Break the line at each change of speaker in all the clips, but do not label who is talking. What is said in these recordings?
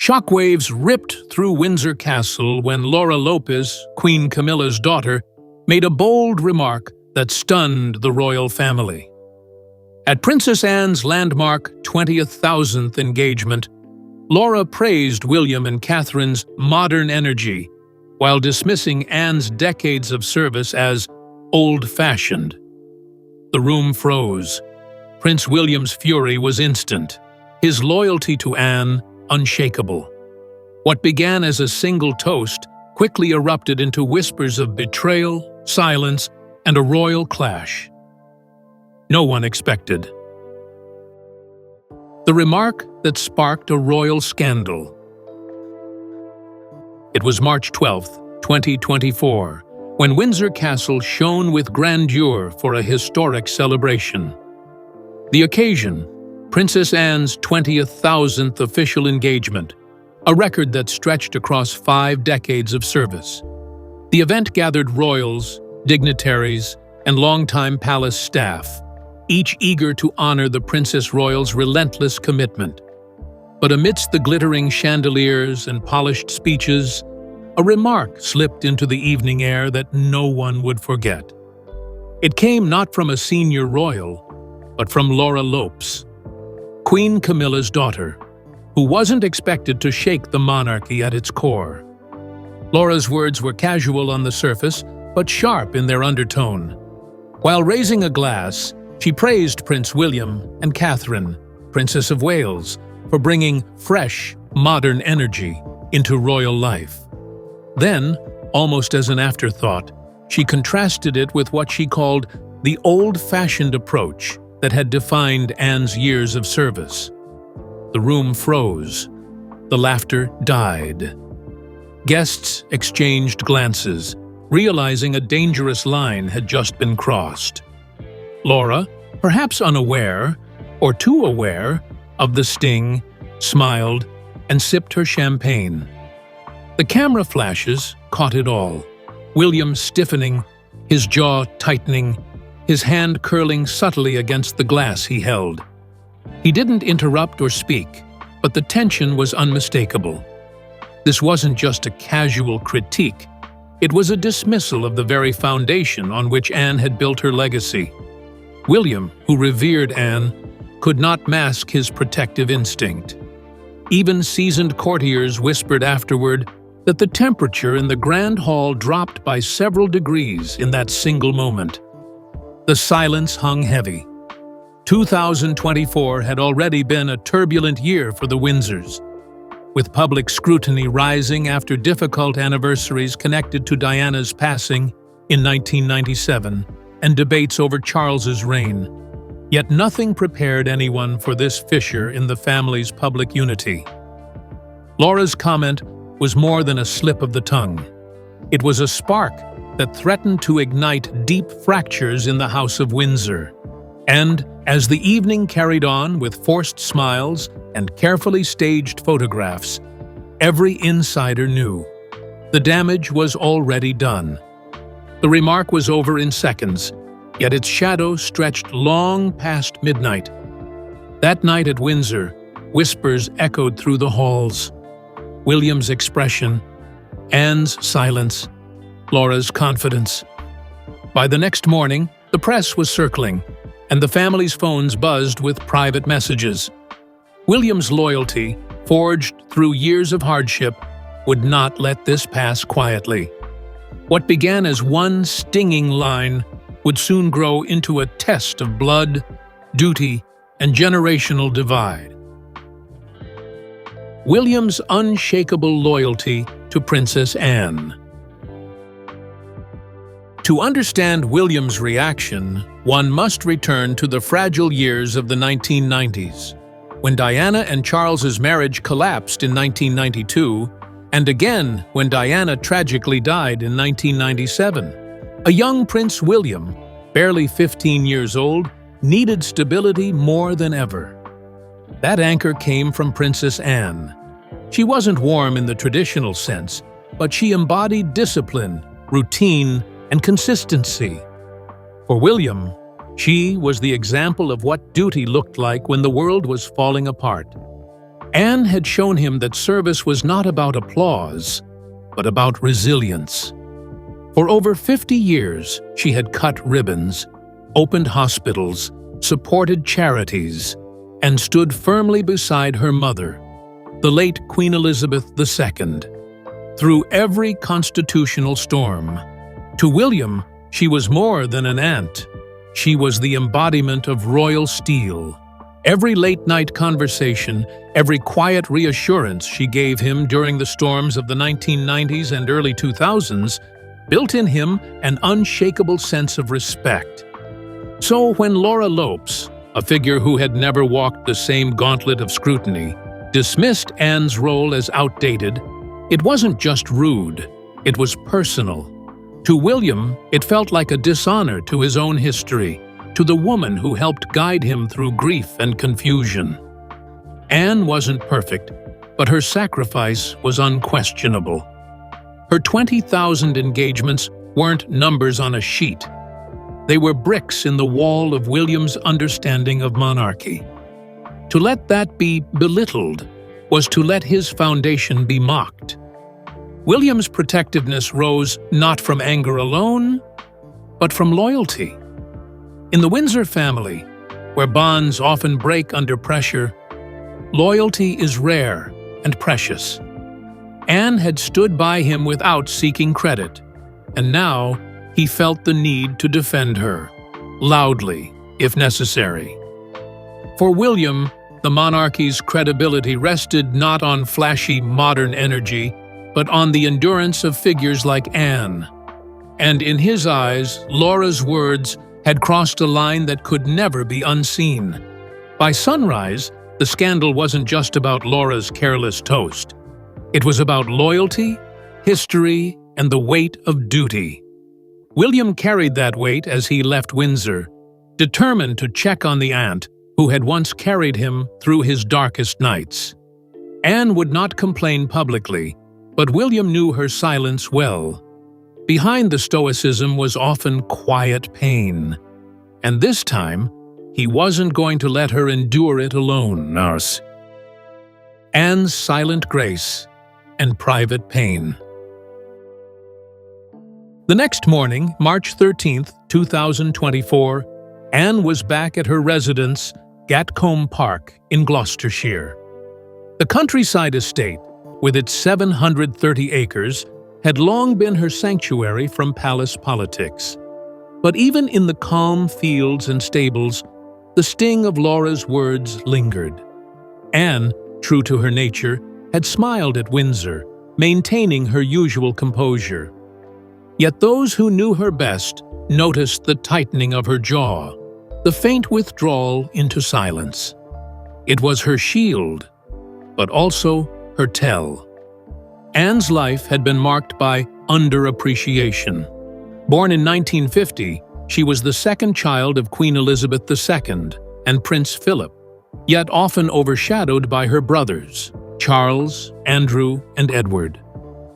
Shockwaves ripped through Windsor Castle when Laura Lopes, Queen Camilla's daughter, made a bold remark that stunned the royal family. At Princess Anne's landmark 20,000th engagement, Laura praised William and Catherine's modern energy while dismissing Anne's decades of service as old-fashioned. The room froze. Prince William's fury was instant, his loyalty to Anne unshakable. What began as a single toast quickly erupted into whispers of betrayal, silence, and a royal clash. No one expected. The remark that sparked a royal scandal. It was March 12, 2024, when Windsor Castle shone with grandeur for a historic celebration. The occasion, Princess Anne's 20,000th official engagement, a record that stretched across 5 decades of service. The event gathered royals, dignitaries, and longtime palace staff, each eager to honor the Princess Royal's relentless commitment. But amidst the glittering chandeliers and polished speeches, a remark slipped into the evening air that no one would forget. It came not from a senior royal, but from Laura Lopes, Queen Camilla's daughter, who wasn't expected to shake the monarchy at its core. Laura's words were casual on the surface, but sharp in their undertone. While raising a glass, she praised Prince William and Catherine, Princess of Wales, for bringing fresh, modern energy into royal life. Then, almost as an afterthought, she contrasted it with what she called the old-fashioned approach that had defined Anne's years of service. The room froze. The laughter died. Guests exchanged glances, realizing a dangerous line had just been crossed. Laura, perhaps unaware, or too aware, of the sting, smiled and sipped her champagne. The camera flashes caught it all. William stiffening, his jaw tightening, his hand curling subtly against the glass he held. He didn't interrupt or speak, but the tension was unmistakable. This wasn't just a casual critique. It was a dismissal of the very foundation on which Anne had built her legacy. William, who revered Anne, could not mask his protective instinct. Even seasoned courtiers whispered afterward that the temperature in the Grand Hall dropped by several degrees in that single moment. The silence hung heavy. 2024 had already been a turbulent year for the Windsors, with public scrutiny rising after difficult anniversaries connected to Diana's passing in 1997 and debates over Charles's reign. Yet nothing prepared anyone for this fissure in the family's public unity. Laura's comment was more than a slip of the tongue. It was a spark that threatened to ignite deep fractures in the House of Windsor. And as the evening carried on with forced smiles and carefully staged photographs, every insider knew the damage was already done. The remark was over in seconds, yet its shadow stretched long past midnight. That night at Windsor, whispers echoed through the halls. William's expression, Anne's silence, Laura's confidence. By the next morning, the press was circling, and the family's phones buzzed with private messages. William's loyalty, forged through years of hardship, would not let this pass quietly. What began as one stinging line would soon grow into a test of blood, duty, and generational divide. William's unshakable loyalty to Princess Anne. To understand William's reaction, one must return to the fragile years of the 1990s, when Diana and Charles's marriage collapsed in 1992, and again when Diana tragically died in 1997. A young Prince William, barely 15 years old, needed stability more than ever. That anchor came from Princess Anne. She wasn't warm in the traditional sense, but she embodied discipline, routine, and consistency. For William, she was the example of what duty looked like when the world was falling apart. Anne had shown him that service was not about applause, but about resilience. For over 50 years, she had cut ribbons, opened hospitals, supported charities, and stood firmly beside her mother, the late Queen Elizabeth II, through every constitutional storm. To William, she was more than an aunt. She was the embodiment of royal steel. Every late-night conversation, every quiet reassurance she gave him during the storms of the 1990s and early 2000s built in him an unshakable sense of respect. So when Laura Lopes, a figure who had never walked the same gauntlet of scrutiny, dismissed Anne's role as outdated, it wasn't just rude, it was personal. To William, it felt like a dishonor to his own history, to the woman who helped guide him through grief and confusion. Anne wasn't perfect, but her sacrifice was unquestionable. Her 20,000 engagements weren't numbers on a sheet. They were bricks in the wall of William's understanding of monarchy. To let that be belittled was to let his foundation be mocked. William's protectiveness rose not from anger alone, but from loyalty. In the Windsor family, where bonds often break under pressure, loyalty is rare and precious. Anne had stood by him without seeking credit, and now he felt the need to defend her, loudly, if necessary. For William, the monarchy's credibility rested not on flashy modern energy, but on the endurance of figures like Anne. And in his eyes, Laura's words had crossed a line that could never be unseen. By sunrise, the scandal wasn't just about Laura's careless toast. It was about loyalty, history, and the weight of duty. William carried that weight as he left Windsor, determined to check on the aunt who had once carried him through his darkest nights. Anne would not complain publicly, but William knew her silence well. Behind the stoicism was often quiet pain, and this time, he wasn't going to let her endure it alone, nurse. Anne's silent grace and private pain. The next morning, March 13, 2024, Anne was back at her residence, Gatcombe Park in Gloucestershire. The countryside estate, with its 730 acres, had long been her sanctuary from palace politics. But even in the calm fields and stables, the sting of Laura's words lingered. Anne, true to her nature, had smiled at Windsor, maintaining her usual composure. Yet those who knew her best noticed the tightening of her jaw, the faint withdrawal into silence. It was her shield, but also her tell. Anne's life had been marked by underappreciation. Born in 1950, she was the second child of Queen Elizabeth II and Prince Philip, yet often overshadowed by her brothers, Charles, Andrew, and Edward.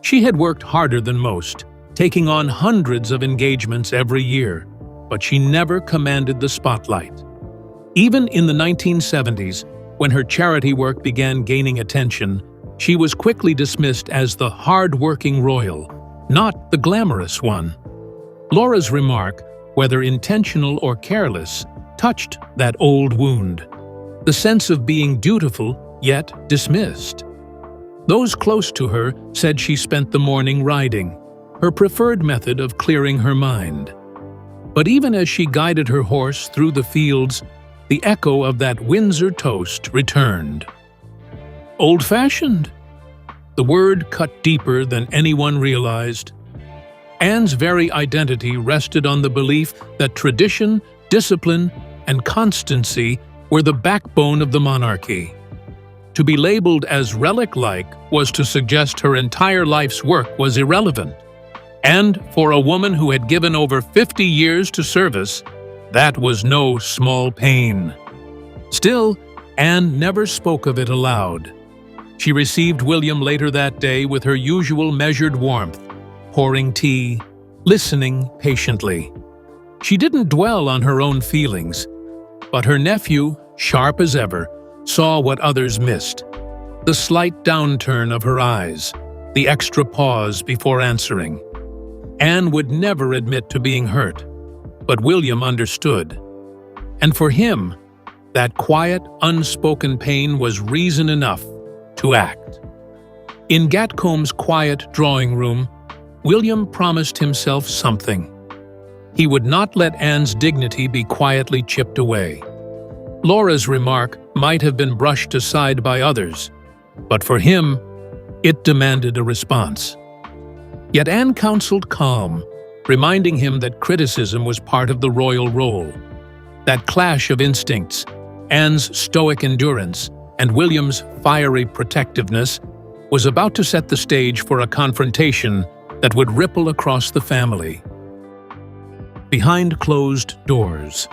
She had worked harder than most, taking on hundreds of engagements every year, but she never commanded the spotlight. Even in the 1970s, when her charity work began gaining attention, she was quickly dismissed as the hard-working royal, not the glamorous one. Laura's remark, whether intentional or careless, touched that old wound, the sense of being dutiful yet dismissed. Those close to her said she spent the morning riding, her preferred method of clearing her mind. But even as she guided her horse through the fields, the echo of that Windsor toast returned. Old-fashioned. The word cut deeper than anyone realized. Anne's very identity rested on the belief that tradition, discipline, and constancy were the backbone of the monarchy. To be labeled as relic-like was to suggest her entire life's work was irrelevant. And for a woman who had given over 50 years to service, that was no small pain. Still, Anne never spoke of it aloud. She received William later that day with her usual measured warmth, pouring tea, listening patiently. She didn't dwell on her own feelings, but her nephew, sharp as ever, saw what others missed. The slight downturn of her eyes, the extra pause before answering. Anne would never admit to being hurt, but William understood. And for him, that quiet, unspoken pain was reason enough to act. In Gatcombe's quiet drawing room, William promised himself something. He would not let Anne's dignity be quietly chipped away. Laura's remark might have been brushed aside by others, but for him, it demanded a response. Yet Anne counseled calm, reminding him that criticism was part of the royal role. That clash of instincts, Anne's stoic endurance and William's fiery protectiveness, was about to set the stage for a confrontation that would ripple across the family. Behind closed doors.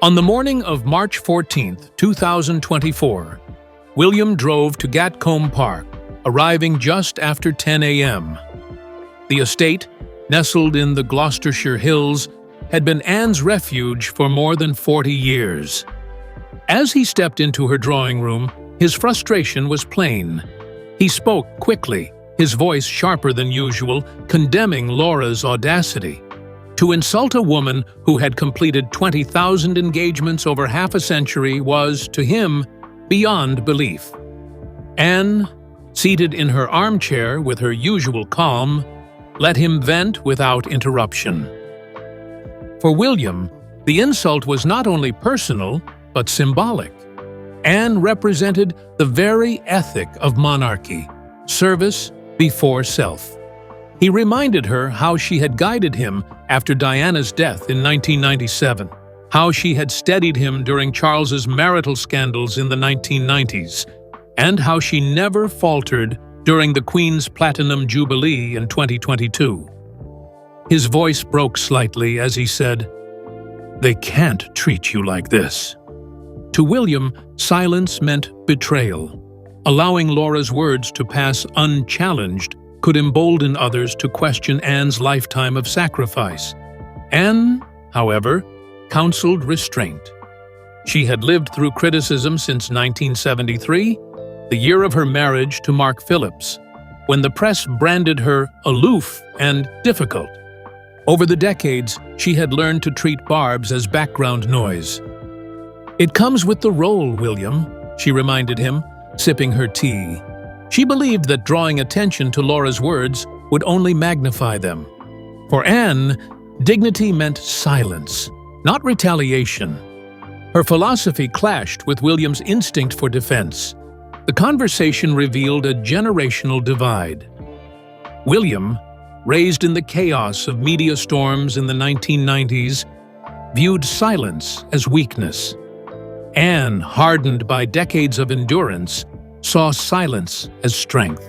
On the morning of March 14, 2024, William drove to Gatcombe Park, arriving just after 10 a.m. The estate, nestled in the Gloucestershire Hills, had been Anne's refuge for more than 40 years. As he stepped into her drawing room, his frustration was plain. He spoke quickly, his voice sharper than usual, condemning Laura's audacity. To insult a woman who had completed 20,000 engagements over half a century was, to him, beyond belief. Anne, seated in her armchair with her usual calm, let him vent without interruption. For William, the insult was not only personal, but symbolic. Anne represented the very ethic of monarchy, service before self. He reminded her how she had guided him after Diana's death in 1997, how she had steadied him during Charles's marital scandals in the 1990s, and how she never faltered during the Queen's Platinum Jubilee in 2022. His voice broke slightly as he said, "They can't treat you like this." To William, silence meant betrayal. Allowing Laura's words to pass unchallenged could embolden others to question Anne's lifetime of sacrifice. Anne, however, counseled restraint. She had lived through criticism since 1973, the year of her marriage to Mark Phillips, when the press branded her aloof and difficult. Over the decades, she had learned to treat barbs as background noise. "It comes with the role, William," she reminded him, sipping her tea. She believed that drawing attention to Laura's words would only magnify them. For Anne, dignity meant silence, not retaliation. Her philosophy clashed with William's instinct for defense. The conversation revealed a generational divide. William, raised in the chaos of media storms in the 1990s, viewed silence as weakness. Anne, hardened by decades of endurance, saw silence as strength.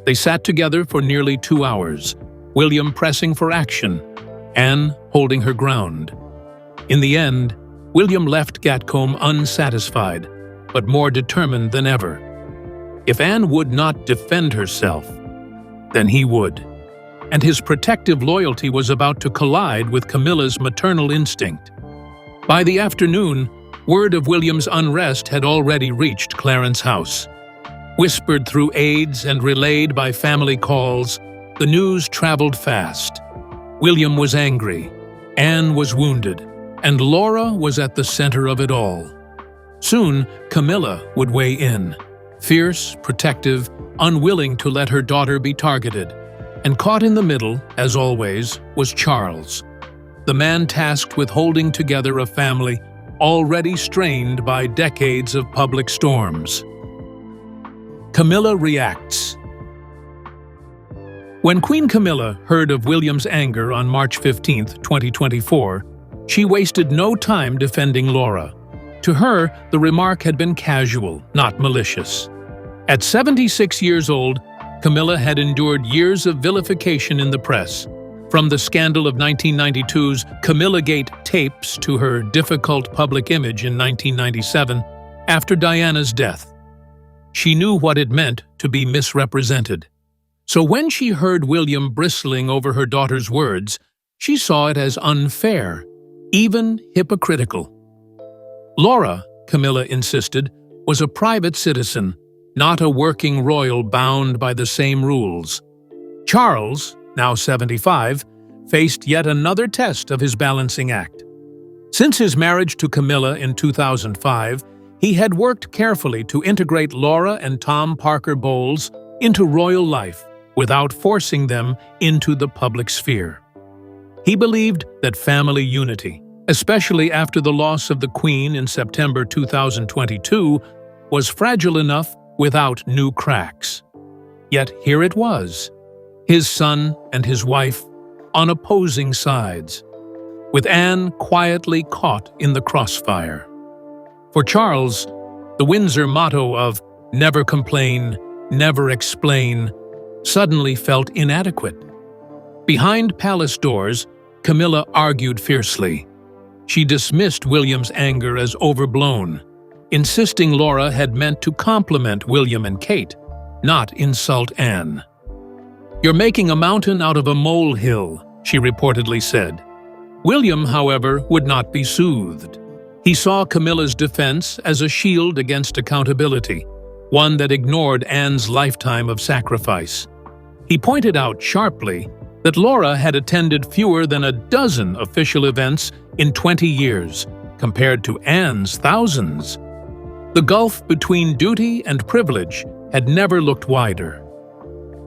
They sat together for nearly 2 hours, William pressing for action, Anne holding her ground. In the end, William left Gatcombe unsatisfied, but more determined than ever. If Anne would not defend herself, then he would. And his protective loyalty was about to collide with Camilla's maternal instinct. By the afternoon, word of William's unrest had already reached Clarence House. Whispered through aides and relayed by family calls, the news traveled fast. William was angry, Anne was wounded, and Laura was at the center of it all. Soon, Camilla would weigh in, fierce, protective, unwilling to let her daughter be targeted. And caught in the middle, as always, was Charles, the man tasked with holding together a family already strained by decades of public storms. Camilla reacts. When Queen Camilla heard of William's anger on March 15, 2024, she wasted no time defending Laura. To her, the remark had been casual, not malicious. At 76 years old, Camilla had endured years of vilification in the press, from the scandal of 1992's Camillagate tapes to her difficult public image in 1997 after Diana's death. She knew what it meant to be misrepresented. So when she heard William bristling over her daughter's words, she saw it as unfair, even hypocritical. Laura, Camilla insisted, was a private citizen, not a working royal bound by the same rules. Charles, now 75, faced yet another test of his balancing act. Since his marriage to Camilla in 2005, he had worked carefully to integrate Laura and Tom Parker Bowles into royal life without forcing them into the public sphere. He believed that family unity, especially after the loss of the Queen in September 2022, was fragile enough without new cracks. Yet here it was, his son and his wife on opposing sides, with Anne quietly caught in the crossfire. For Charles, the Windsor motto of "never complain, never explain" suddenly felt inadequate. Behind palace doors, Camilla argued fiercely. She dismissed William's anger as overblown, insisting Laura had meant to compliment William and Kate, not insult Anne. "You're making a mountain out of a molehill," she reportedly said. William, however, would not be soothed. He saw Camilla's defense as a shield against accountability, one that ignored Anne's lifetime of sacrifice. He pointed out sharply that Laura had attended fewer than a dozen official events in 20 years, compared to Anne's thousands. The gulf between duty and privilege had never looked wider.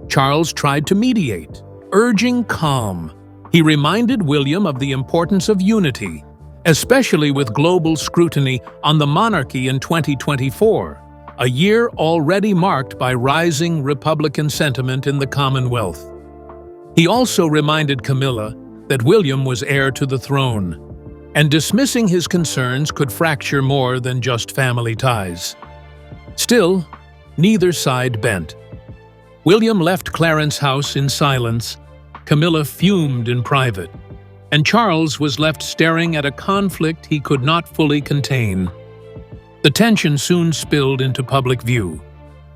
Charles tried to mediate, urging calm. He reminded William of the importance of unity, especially with global scrutiny on the monarchy in 2024, a year already marked by rising Republican sentiment in the Commonwealth. He also reminded Camilla that William was heir to the throne, and dismissing his concerns could fracture more than just family ties. Still, neither side bent. William left Clarence House in silence, Camilla fumed in private, and Charles was left staring at a conflict he could not fully contain. The tension soon spilled into public view.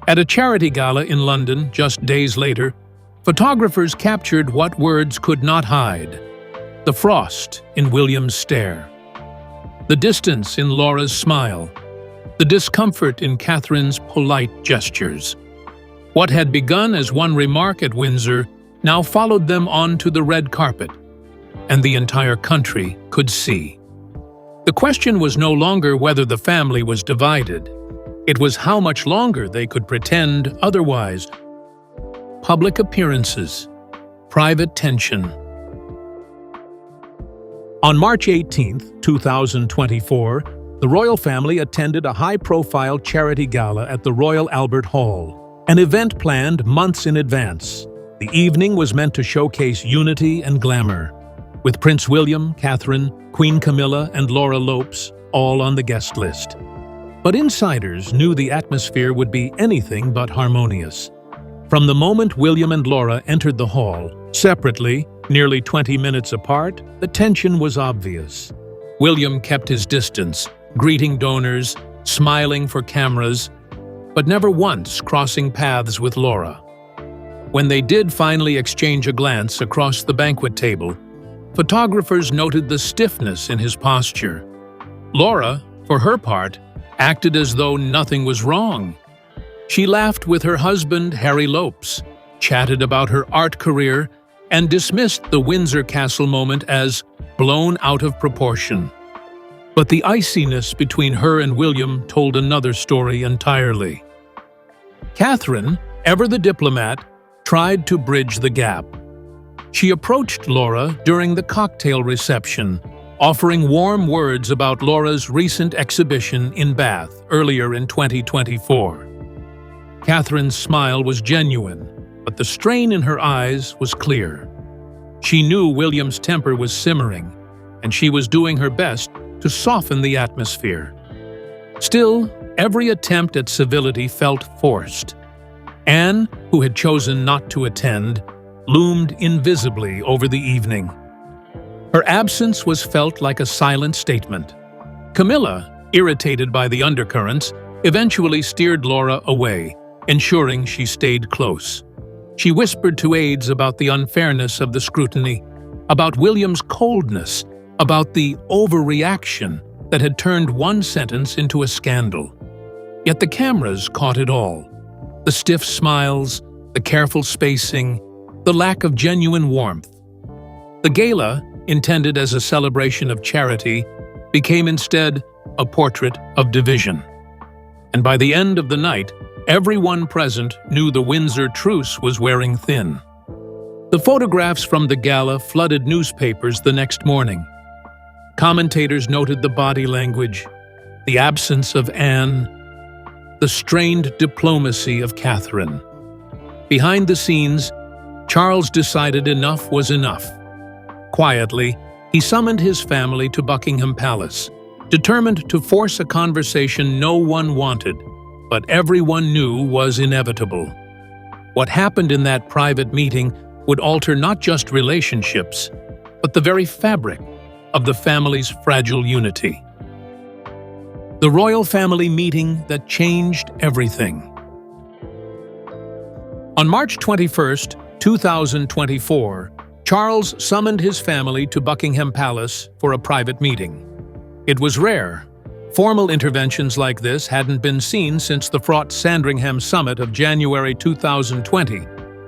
At a charity gala in London just days later, photographers captured what words could not hide: the frost in William's stare, the distance in Laura's smile, the discomfort in Catherine's polite gestures. What had begun as one remark at Windsor now followed them onto the red carpet, and the entire country could see. The question was no longer whether the family was divided. It was how much longer they could pretend otherwise. Public appearances, private tension. On March 18, 2024, the royal family attended a high-profile charity gala at the Royal Albert Hall, an event planned months in advance. The evening was meant to showcase unity and glamour, with Prince William, Catherine, Queen Camilla, and Laura Lopes all on the guest list. But insiders knew the atmosphere would be anything but harmonious. From the moment William and Laura entered the hall, separately, nearly 20 minutes apart, the tension was obvious. William kept his distance, greeting donors, smiling for cameras, but never once crossing paths with Laura. When they did finally exchange a glance across the banquet table, photographers noted the stiffness in his posture. Laura, for her part, acted as though nothing was wrong. She laughed with her husband, Harry Lopes, chatted about her art career, and dismissed the Windsor Castle moment as blown out of proportion. But the iciness between her and William told another story entirely. Catherine, ever the diplomat, tried to bridge the gap. She approached Laura during the cocktail reception, offering warm words about Laura's recent exhibition in Bath earlier in 2024. Catherine's smile was genuine, but the strain in her eyes was clear. She knew William's temper was simmering, and she was doing her best to soften the atmosphere. Still, every attempt at civility felt forced. Anne, who had chosen not to attend, loomed invisibly over the evening. Her absence was felt like a silent statement. Camilla, irritated by the undercurrents, eventually steered Laura away, ensuring she stayed close. She whispered to aides about the unfairness of the scrutiny, about William's coldness, about the overreaction that had turned one sentence into a scandal. Yet the cameras caught it all. The stiff smiles, the careful spacing, the lack of genuine warmth. The gala, intended as a celebration of charity, became instead a portrait of division. And by the end of the night, everyone present knew the Windsor truce was wearing thin. The photographs from the gala flooded newspapers the next morning. Commentators noted the body language, the absence of Anne, the strained diplomacy of Catherine. Behind the scenes, Charles decided enough was enough. Quietly, he summoned his family to Buckingham Palace, determined to force a conversation no one wanted, but everyone knew was inevitable. What happened in that private meeting would alter not just relationships, but the very fabric of the family's fragile unity. The royal family meeting that changed everything. On March 21, 2024, Charles summoned his family to Buckingham Palace for a private meeting. It was rare. Formal interventions like this hadn't been seen since the fraught Sandringham summit of January 2020,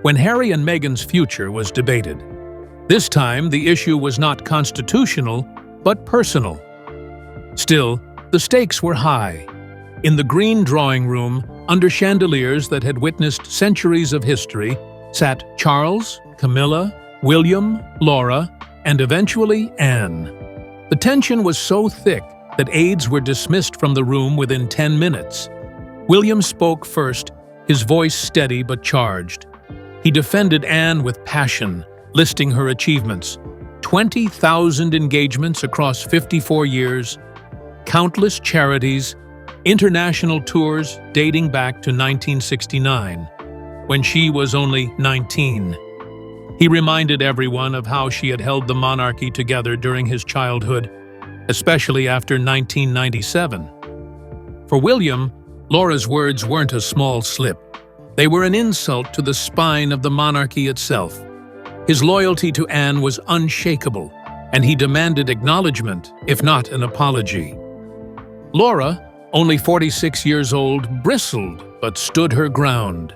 when Harry and Meghan's future was debated. This time, the issue was not constitutional, but personal. Still, the stakes were high. In the green drawing room, under chandeliers that had witnessed centuries of history, sat Charles, Camilla, William, Laura, and eventually Anne. The tension was so thick that aides were dismissed from the room within 10 minutes. William spoke first, his voice steady but charged. He defended Anne with passion, listing her achievements: 20,000 engagements across 54 years, countless charities, international tours dating back to 1969, when she was only 19. He reminded everyone of how she had held the monarchy together during his childhood, especially after 1997. For William, Laura's words weren't a small slip. They were an insult to the spine of the monarchy itself. His loyalty to Anne was unshakable, and he demanded acknowledgement, if not an apology. Laura, only 46 years old, bristled but stood her ground.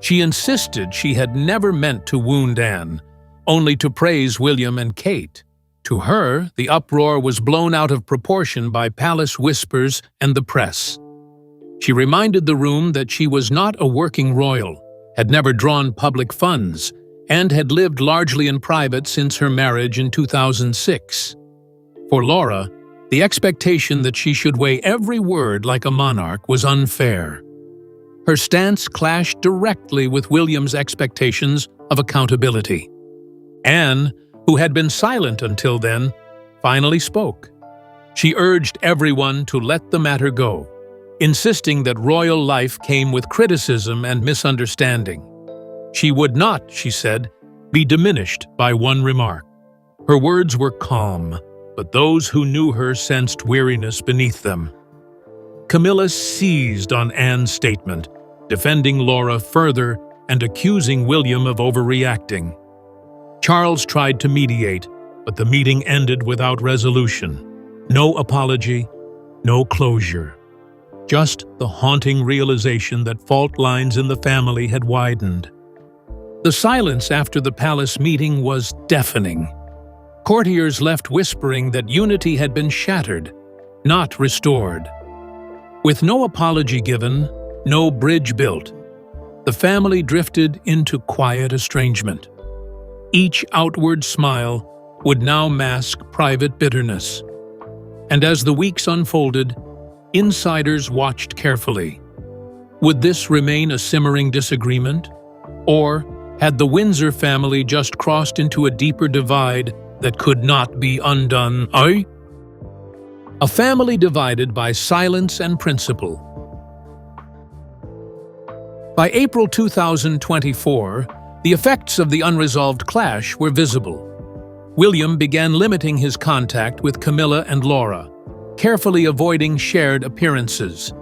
She insisted she had never meant to wound Anne, only to praise William and Kate. To her, the uproar was blown out of proportion by palace whispers and the press. She reminded the room that she was not a working royal, had never drawn public funds, and had lived largely in private since her marriage in 2006. For Laura, the expectation that she should weigh every word like a monarch was unfair. Her stance clashed directly with William's expectations of accountability. Anne, who had been silent until then, finally spoke. She urged everyone to let the matter go, insisting that royal life came with criticism and misunderstanding. She would not, she said, be diminished by one remark. Her words were calm, but those who knew her sensed weariness beneath them. Camilla seized on Anne's statement, defending Laura further and accusing William of overreacting. Charles tried to mediate, but the meeting ended without resolution. No apology, no closure. Just the haunting realization that fault lines in the family had widened. The silence after the palace meeting was deafening. Courtiers left whispering that unity had been shattered, not restored. With no apology given, no bridge built, the family drifted into quiet estrangement. Each outward smile would now mask private bitterness. And as the weeks unfolded, insiders watched carefully. Would this remain a simmering disagreement? Or had the Windsor family just crossed into a deeper divide that could not be undone? A family divided by silence and principle. By April 2024, the effects of the unresolved clash were visible. William began limiting his contact with Camilla and Laura, carefully avoiding shared appearances.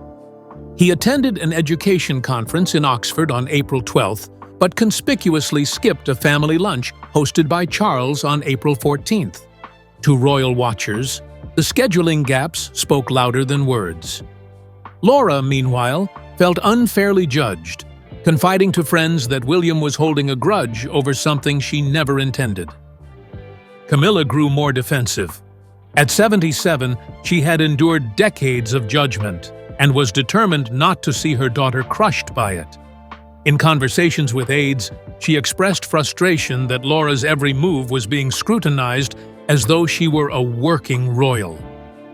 He attended an education conference in Oxford on April 12th, but conspicuously skipped a family lunch hosted by Charles on April 14th. To royal watchers, the scheduling gaps spoke louder than words. Laura, meanwhile, felt unfairly judged, confiding to friends that William was holding a grudge over something she never intended. Camilla grew more defensive. At 77, she had endured decades of judgment and was determined not to see her daughter crushed by it. In conversations with aides, she expressed frustration that Laura's every move was being scrutinized as though she were a working royal.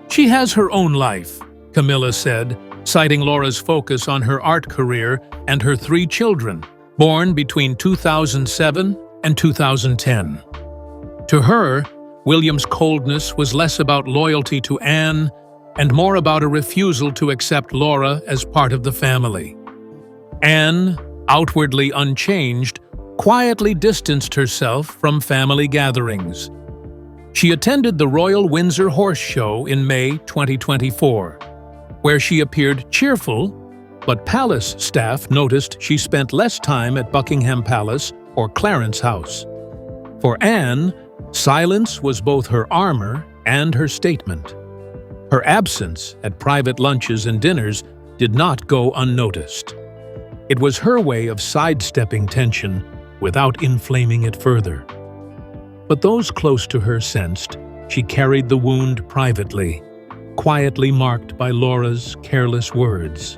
"She has her own life," Camilla said, citing Laura's focus on her art career and her 3 children, born between 2007 and 2010. To her, William's coldness was less about loyalty to Anne and more about a refusal to accept Laura as part of the family. Anne, outwardly unchanged, quietly distanced herself from family gatherings. She attended the Royal Windsor Horse Show in May 2024, where she appeared cheerful, but palace staff noticed she spent less time at Buckingham Palace or Clarence House. For Anne, silence was both her armor and her statement. Her absence at private lunches and dinners did not go unnoticed. It was her way of sidestepping tension without inflaming it further. But those close to her sensed she carried the wound privately, quietly marked by Laura's careless words.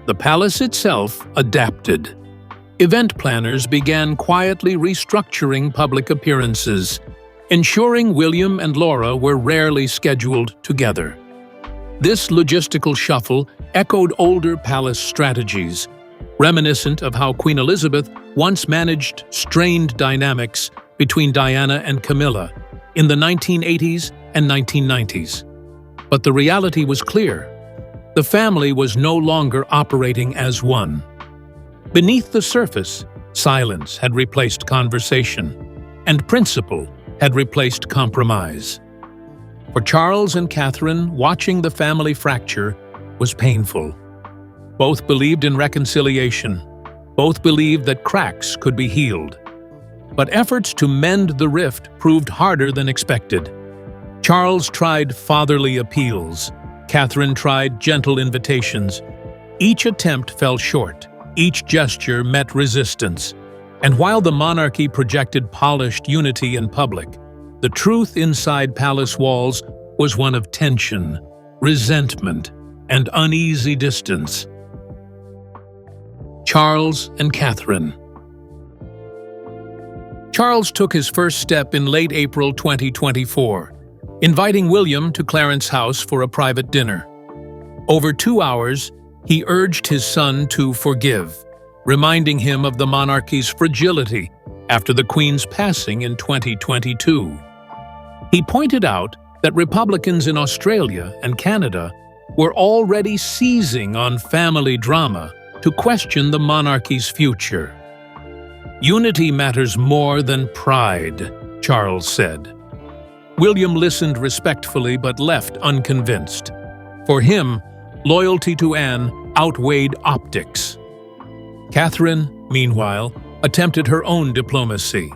The palace itself adapted. Event planners began quietly restructuring public appearances, ensuring William and Laura were rarely scheduled together. This logistical shuffle echoed older palace strategies, reminiscent of how Queen Elizabeth once managed strained dynamics between Diana and Camilla in the 1980s and 1990s. But the reality was clear. The family was no longer operating as one. Beneath the surface, silence had replaced conversation, and principle had replaced compromise. For Charles and Catherine, watching the family fracture was painful. Both believed in reconciliation. Both believed that cracks could be healed. But efforts to mend the rift proved harder than expected. Charles tried fatherly appeals. Catherine tried gentle invitations. Each attempt fell short. Each gesture met resistance. And while the monarchy projected polished unity in public, the truth inside palace walls was one of tension, resentment, and uneasy distance. Charles and Catherine. Charles took his first step in late April 2024, inviting William to Clarence House for a private dinner. Over 2 hours, he urged his son to forgive, reminding him of the monarchy's fragility after the Queen's passing in 2022. He pointed out that Republicans in Australia and Canada were already seizing on family drama to question the monarchy's future. "Unity matters more than pride," Charles said. William listened respectfully but left unconvinced. For him, loyalty to Anne outweighed optics. Catherine, meanwhile, attempted her own diplomacy.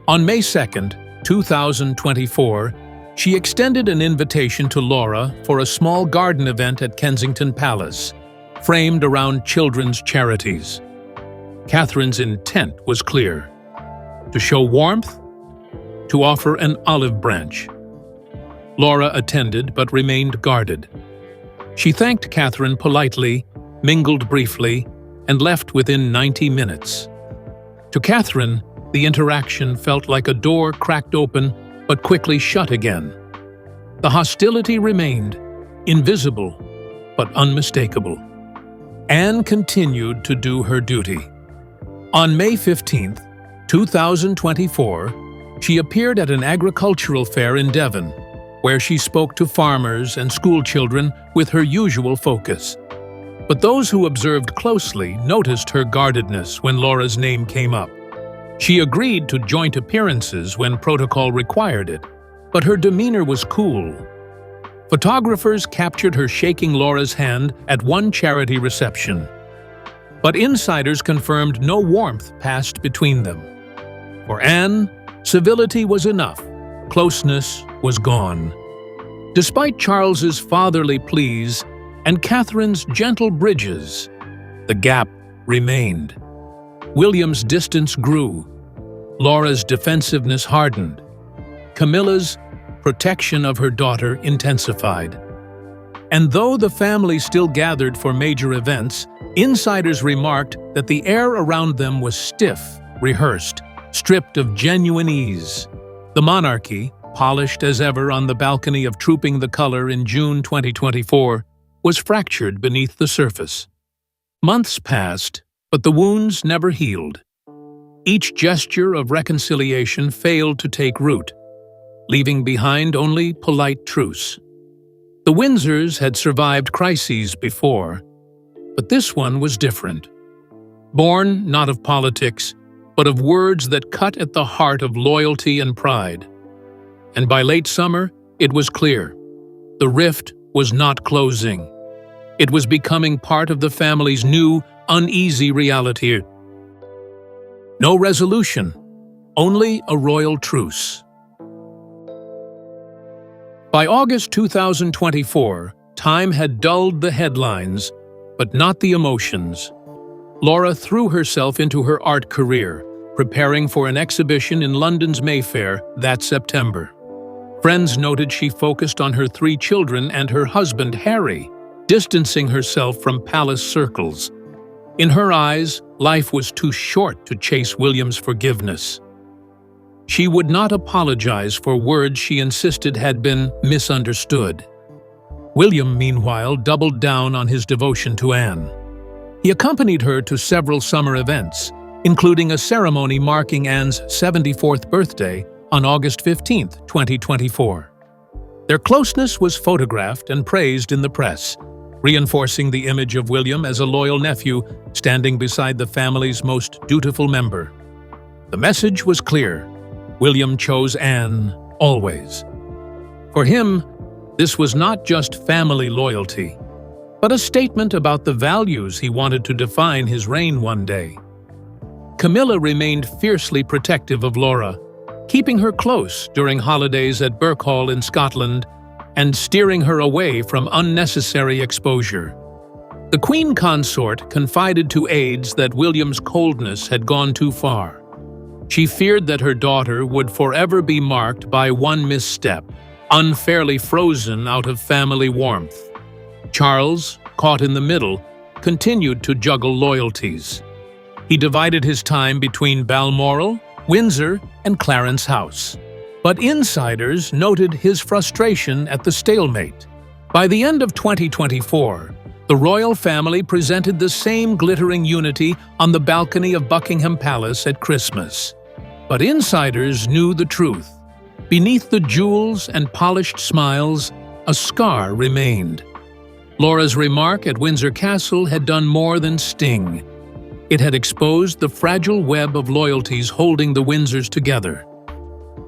On May 2, 2024, she extended an invitation to Laura for a small garden event at Kensington Palace, framed around children's charities. Catherine's intent was clear: to show warmth, to offer an olive branch. Laura attended but remained guarded. She thanked Catherine politely, mingled briefly, and left within 90 minutes. To Catherine, the interaction felt like a door cracked open but quickly shut again. The hostility remained, invisible but unmistakable. Anne continued to do her duty. On May 15, 2024, she appeared at an agricultural fair in Devon, where she spoke to farmers and schoolchildren with her usual focus. But those who observed closely noticed her guardedness when Laura's name came up. She agreed to joint appearances when protocol required it, but her demeanor was cool. Photographers captured her shaking Laura's hand at one charity reception. But insiders confirmed no warmth passed between them. For Anne, civility was enough. Closeness was gone. Despite Charles's fatherly pleas, and Catherine's gentle bridges, the gap remained. William's distance grew. Laura's defensiveness hardened. Camilla's protection of her daughter intensified. And though the family still gathered for major events, insiders remarked that the air around them was stiff, rehearsed, stripped of genuine ease. The monarchy, polished as ever on the balcony of Trooping the Colour in June 2024, was fractured beneath the surface. Months passed, but the wounds never healed. Each gesture of reconciliation failed to take root, leaving behind only polite truce. The Windsors had survived crises before, but this one was different. Born not of politics, but of words that cut at the heart of loyalty and pride. And by late summer, it was clear. The rift was not closing. It was becoming part of the family's new, uneasy reality. No resolution, only a royal truce. By August 2024, time had dulled the headlines, but not the emotions. Laura threw herself into her art career, preparing for an exhibition in London's Mayfair that September. Friends noted she focused on her 3 children and her husband, Harry, distancing herself from palace circles. In her eyes, life was too short to chase William's forgiveness. She would not apologize for words she insisted had been misunderstood. William, meanwhile, doubled down on his devotion to Anne. He accompanied her to several summer events, including a ceremony marking Anne's 74th birthday on August 15, 2024. Their closeness was photographed and praised in the press, reinforcing the image of William as a loyal nephew standing beside the family's most dutiful member. The message was clear. William chose Anne, always. For him, this was not just family loyalty, but a statement about the values he wanted to define his reign one day. Camilla remained fiercely protective of Laura, keeping her close during holidays at Birkhall in Scotland and steering her away from unnecessary exposure. The Queen Consort confided to aides that William's coldness had gone too far. She feared that her daughter would forever be marked by one misstep, unfairly frozen out of family warmth. Charles, caught in the middle, continued to juggle loyalties. He divided his time between Balmoral, Windsor, and Clarence House. But insiders noted his frustration at the stalemate. By the end of 2024, the royal family presented the same glittering unity on the balcony of Buckingham Palace at Christmas. But insiders knew the truth. Beneath the jewels and polished smiles, a scar remained. Laura's remark at Windsor Castle had done more than sting. It had exposed the fragile web of loyalties holding the Windsors together.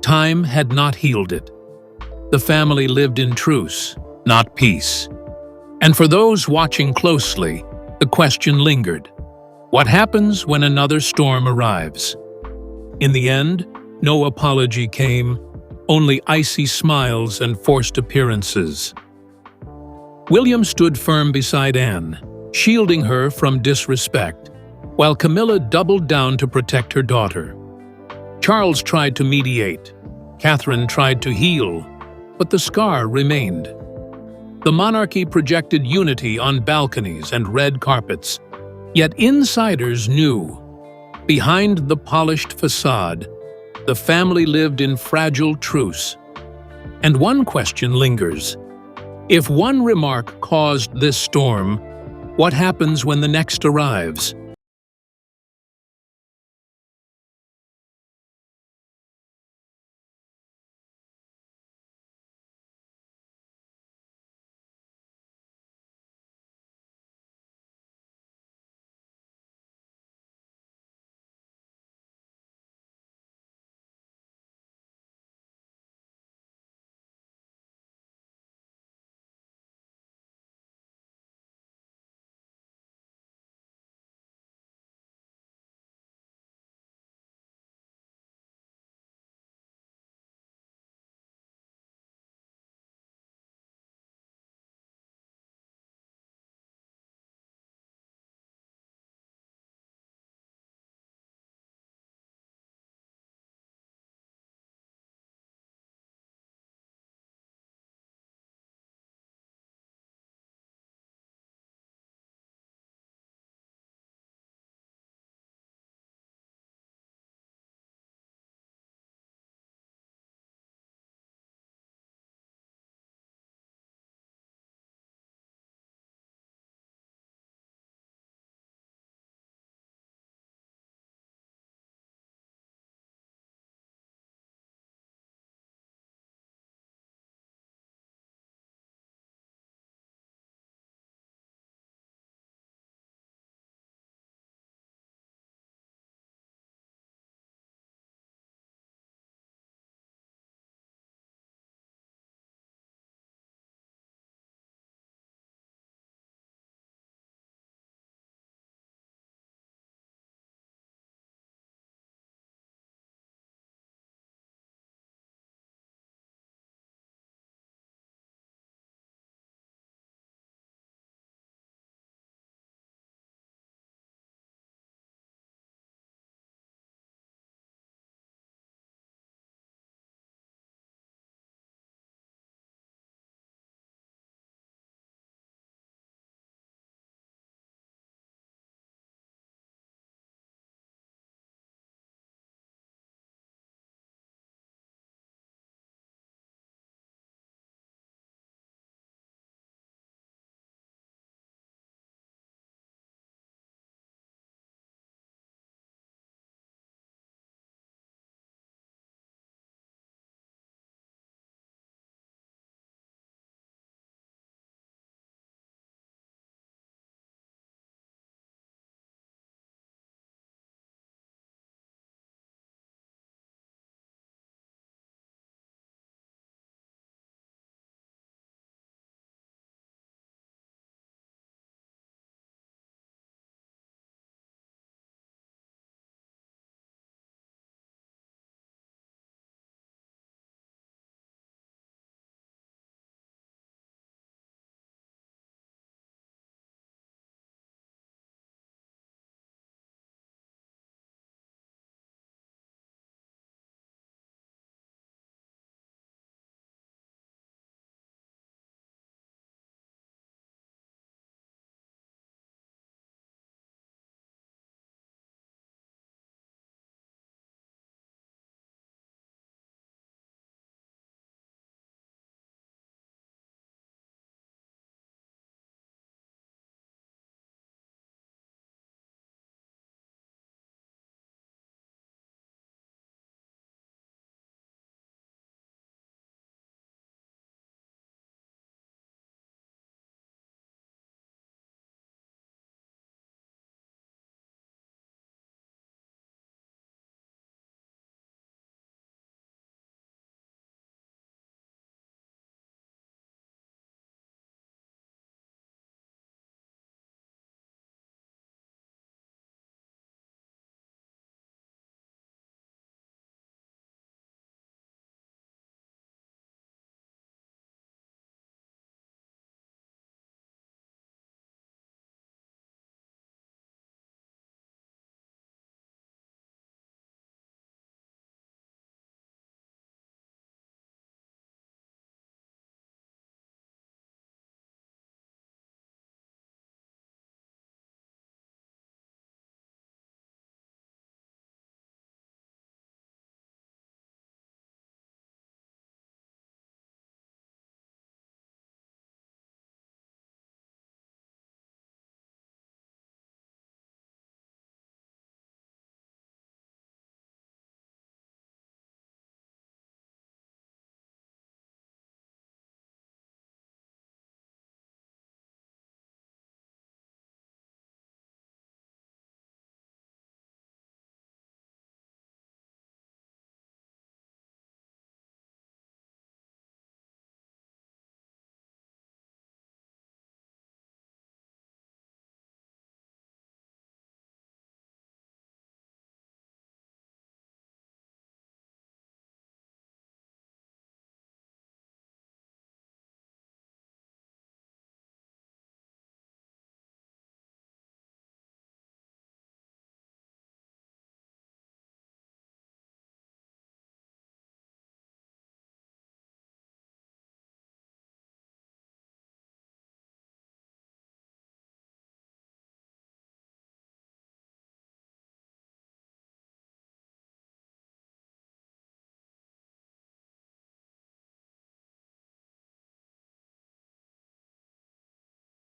Time had not healed it. The family lived in truce, not peace. And for those watching closely, the question lingered. What happens when another storm arrives? In the end, no apology came, only icy smiles and forced appearances. William stood firm beside Anne, shielding her from disrespect, while Camilla doubled down to protect her daughter. Charles tried to mediate. Catherine tried to heal, but the scar remained. The monarchy projected unity on balconies and red carpets, yet insiders knew. Behind the polished facade, the family lived in fragile truce. And one question lingers. If one remark caused this storm, what happens when the next arrives?